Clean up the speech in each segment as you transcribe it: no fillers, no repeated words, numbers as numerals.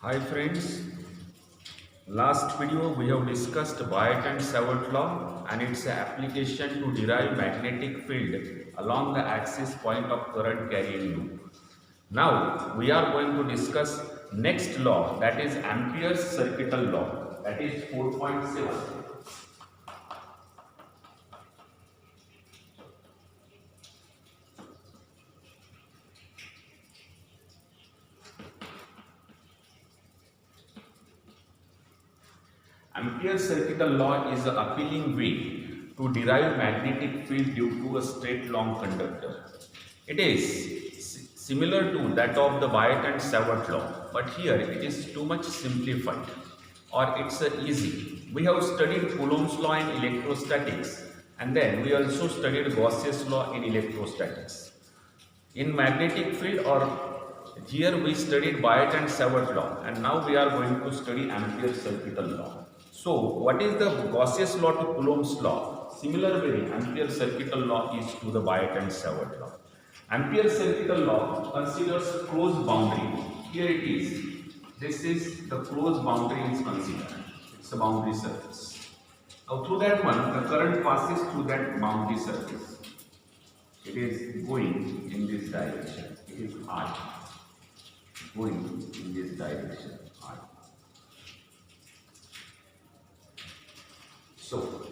Hi friends, last video we have discussed Wyatt and Savart law and its application to derive magnetic field along the axis point of current carrying loop. Now we are going to discuss next law, that is Ampere's circuital law, that is 4.7. Ampere's circuital law is an appealing way to derive magnetic field due to a straight long conductor. It is similar to that of the Wyatt and Savart law, but here it is too much simplified, or it's easy. We have studied Coulomb's law in electrostatics, and then we also studied Gauss's law in electrostatics. In magnetic field, or here we studied Wyatt and Savart law, and now we are going to study Ampere's circuital law. So, what is the Gauss's law to Coulomb's law? Similarly, Ampere's circuital law is to the Wyatt and Savart law. Ampere's circuital law considers closed boundary. Here it is. This is the closed boundary is considered. It's a boundary surface. Now, through that one, the current passes through that boundary surface. It is going in this direction. It is I. Going in this direction. I. So,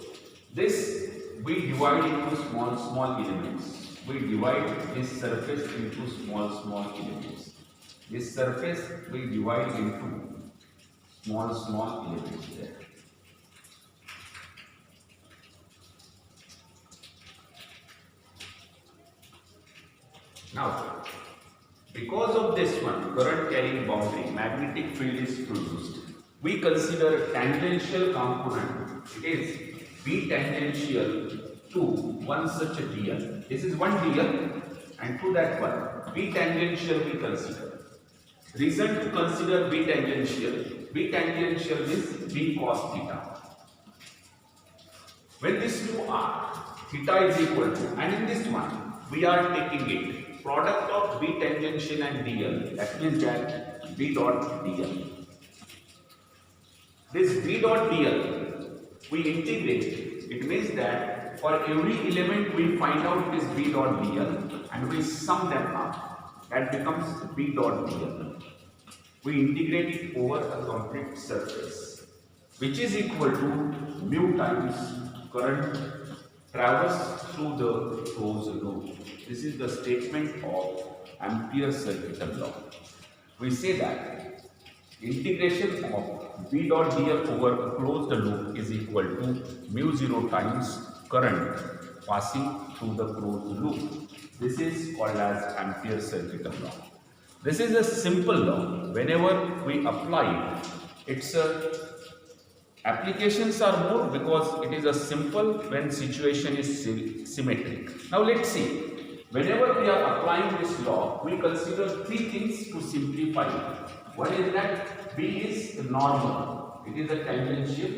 this we divide into small elements. We divide this surface into small elements. This surface we divide into small elements there. Now, because of this one, current carrying boundary, magnetic field is produced. We consider tangential component. It is B tangential to one such a dl. This is one dl, and to that one, B tangential we consider. Reason to consider B tangential is B cos theta. When these two are, theta is equal to, and in this one, we are taking it, product of B tangential and dl, that means that B dot dl. This B dot dl, we integrate. It means that for every element we find out this B dot dl and we sum them up. That becomes B dot dl. We integrate it over a complete surface, which is equal to mu times current traversed through the closed loop. This is the statement of Ampere's circuital law. We say that integration of B dot dl over a closed loop is equal to mu 0 times current passing through the closed loop. This is called as Ampere's circuital law. This is a simple law. Whenever we apply it, its applications are more because it is a simple when situation is symmetric. Now let's see. Whenever we are applying this law, we consider three things to simplify it. One is that B is normal. It is a tangential.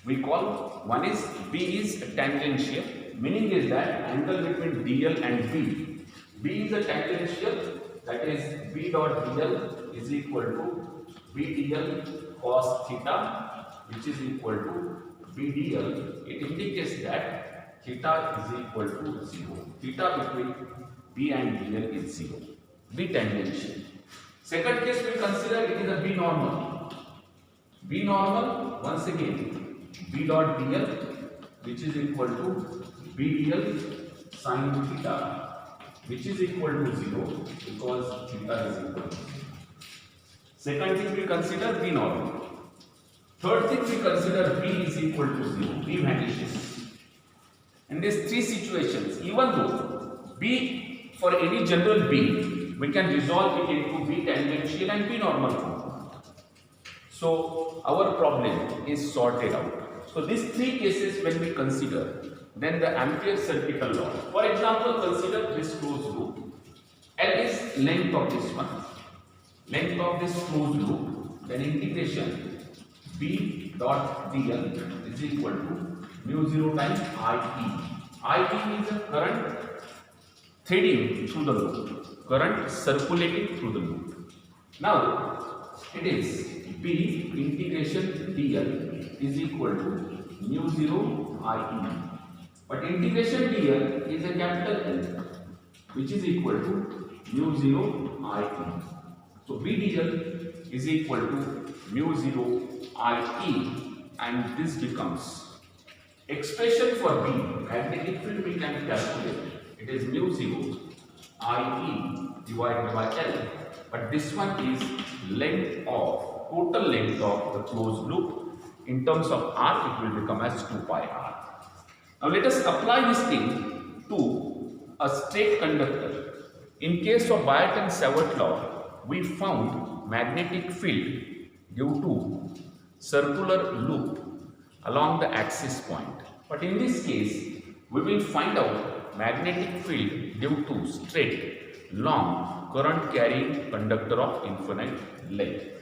We call one is B is tangential. Meaning is that angle between DL and B. B is a tangential. That is B dot DL is equal to B DL cos theta, which is equal to B DL. It indicates that theta is equal to 0. Theta between B and DL is 0. B tangential. Second case we consider it is a B normal. B normal, once again, B dot dl, which is equal to B dl sin theta, which is equal to 0 because theta is equal to 0. Second thing we consider B normal. Third thing we consider B is equal to 0. B vanishes. In these three situations, even though B, for any general B, we can resolve it into B tangential and B normal component. So our problem is sorted out. So these three cases when we consider, then the Ampere's circuital law. For example, consider this closed loop. L is length of this one. Length of this closed loop. Then integration B dot dl is equal to mu 0 times IE is a current threading through the loop, current circulating through the loop. Now, It is B integration dl is equal to mu 0 IE. But integration dl is a capital L, which is equal to mu 0 IE. So B dl is equal to mu 0 IE, and this becomes expression for B, magnetic field we can calculate. It is mu 0 IE divided by L. But this one is length of, total length of the closed loop. In terms of R, it will become as 2 pi R. Now let us apply this thing to a straight conductor. In case of Biot and Savart law, we found magnetic field due to circular loop along the axis point. But in this case, we will find out magnetic field due to straight, long, current carrying conductor of infinite length.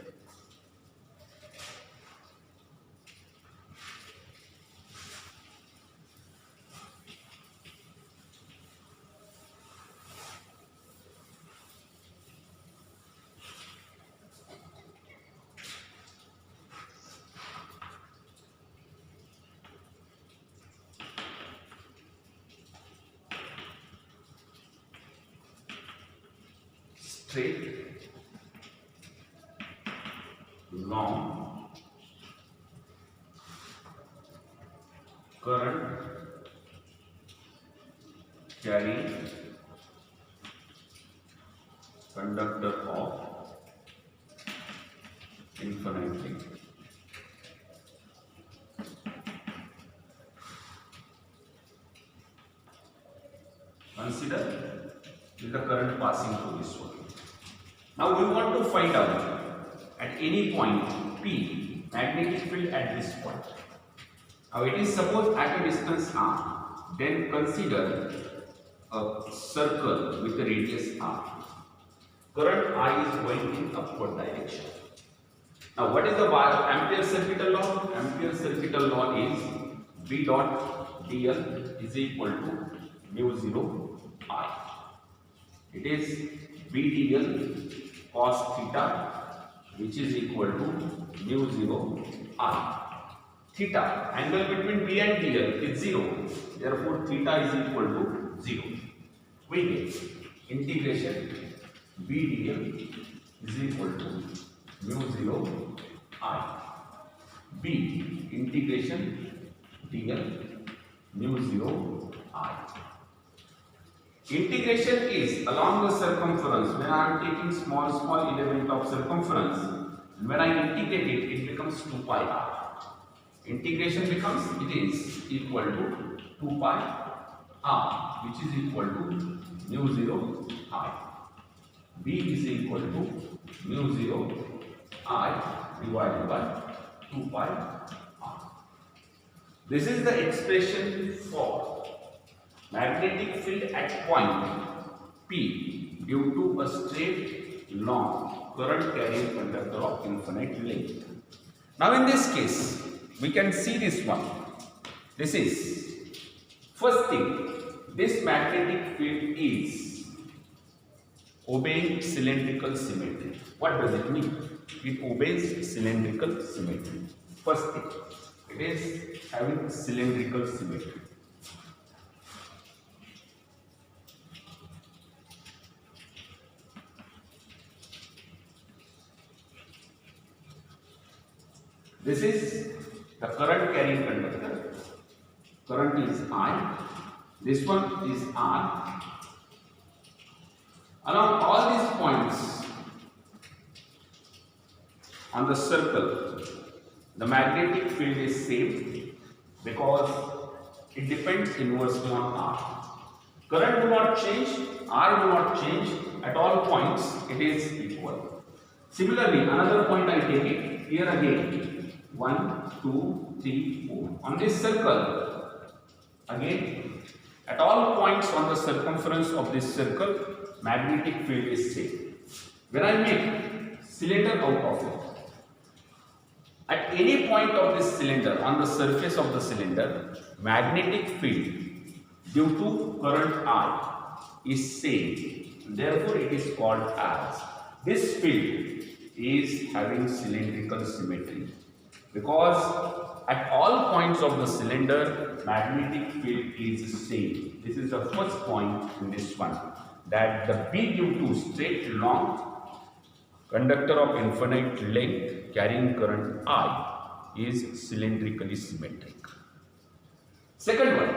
Straight, long, current carrying conductor of infinite length. Consider the current passing through this one. Now we want to find out at any point P magnetic field at this point. Now it is supposed at a distance r, then consider a circle with a radius r. Current I is going in upward direction. Now what is the Ampere circuital law? Ampere circuital law is B dot dl is equal to mu 0 I. It is B dl cos theta, which is equal to mu 0 I. Theta, angle between B and dl is 0, therefore theta is equal to 0. We get integration B dl is equal to mu 0 I. B integration dl mu 0 I. Integration is along the circumference. When I am taking small element of circumference, and when I integrate it, it becomes 2 pi r. Integration becomes, it is equal to 2 pi r, which is equal to mu 0 I. B is equal to mu 0 I divided by 2 pi r. This is the expression for magnetic field at point P due to a straight, long, current carrying conductor of infinite length. Now in this case, we can see this one. This is, first thing, this magnetic field is obeying cylindrical symmetry. What does it mean? It obeys cylindrical symmetry. First thing, it is having cylindrical symmetry. This is the current carrying conductor. Current is I. This one is R. Along all these points on the circle, the magnetic field is same because it depends inversely on R. Current will not change, R will not change. At all points, it is equal. Similarly, another point I take it here again. 1, 2, 3, 4. On this circle, again, at all points on the circumference of this circle, magnetic field is same. When I make cylinder out of it, at any point of this cylinder, on the surface of the cylinder, magnetic field due to current I is same. Therefore, it is called as, this field is having cylindrical symmetry because at all points of the cylinder magnetic field is same. This is the first point in this one, that the B due to straight long conductor of infinite length carrying current I is cylindrically symmetric. Second one,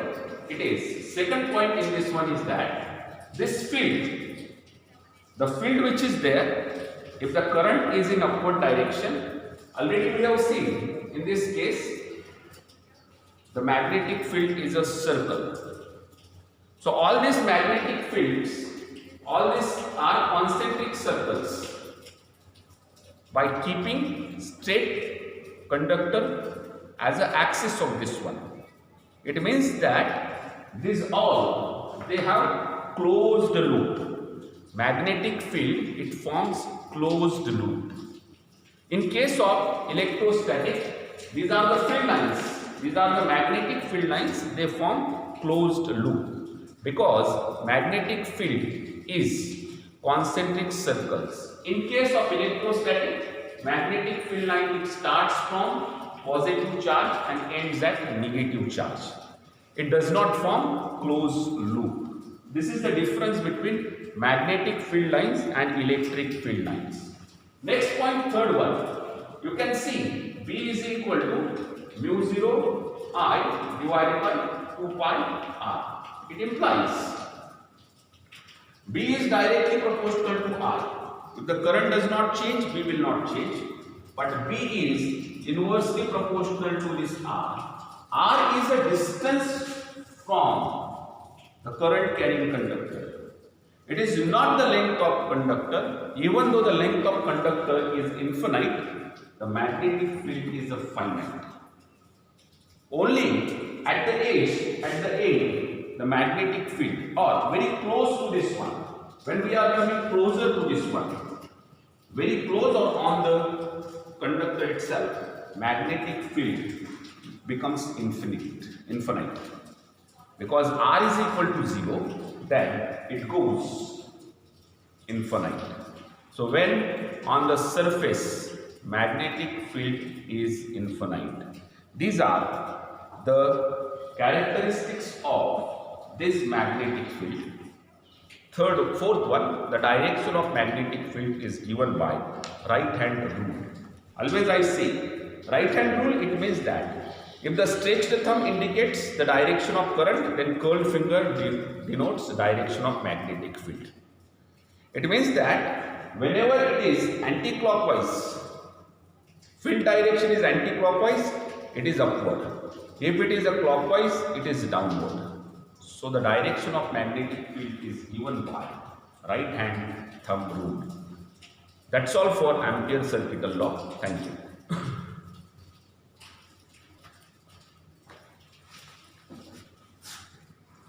second point in this one is that this field, the field which is there, if the current is in upward direction, already we have seen in this case the magnetic field is a circle. So all these magnetic fields, all these are concentric circles. By keeping straight conductor as an axis of this one, it means that these all, they have closed loop. Magnetic field, it forms closed loop. In case of electrostatic, these are the field lines. These are the magnetic field lines. They form closed loop because magnetic field is concentric circles. In case of electrostatic, magnetic field line, it starts from positive charge and ends at negative charge. It does not form closed loop. This is the difference between magnetic field lines and electric field lines. Next point, third one. You can see B is equal to mu 0 I divided by 2 pi R. It implies B is directly proportional to R. If the current does not change, B will not change. But B is inversely proportional to this R. R is a distance from the current carrying conductor. It is not the length of conductor. Even though the length of conductor is infinite, the magnetic field is a finite. Only at the edge, at the end, the magnetic field, or very close to this one, when we are coming closer to this one, very close or on the conductor itself, magnetic field becomes infinite. Because R is equal to 0, then it goes infinite. So when on the surface, magnetic field is infinite. These are the characteristics of this magnetic field. Fourth one, the direction of magnetic field is given by right hand rule. Always I say, right hand rule, it means that if the stretched thumb indicates the direction of current, then curled finger denotes the direction of magnetic field. It means that whenever it is anti-clockwise, field direction is anti-clockwise, it is upward. If it is a clockwise, it is downward. So the direction of magnetic field is given by right hand thumb rule. That's all for Ampere circuital law. Thank you.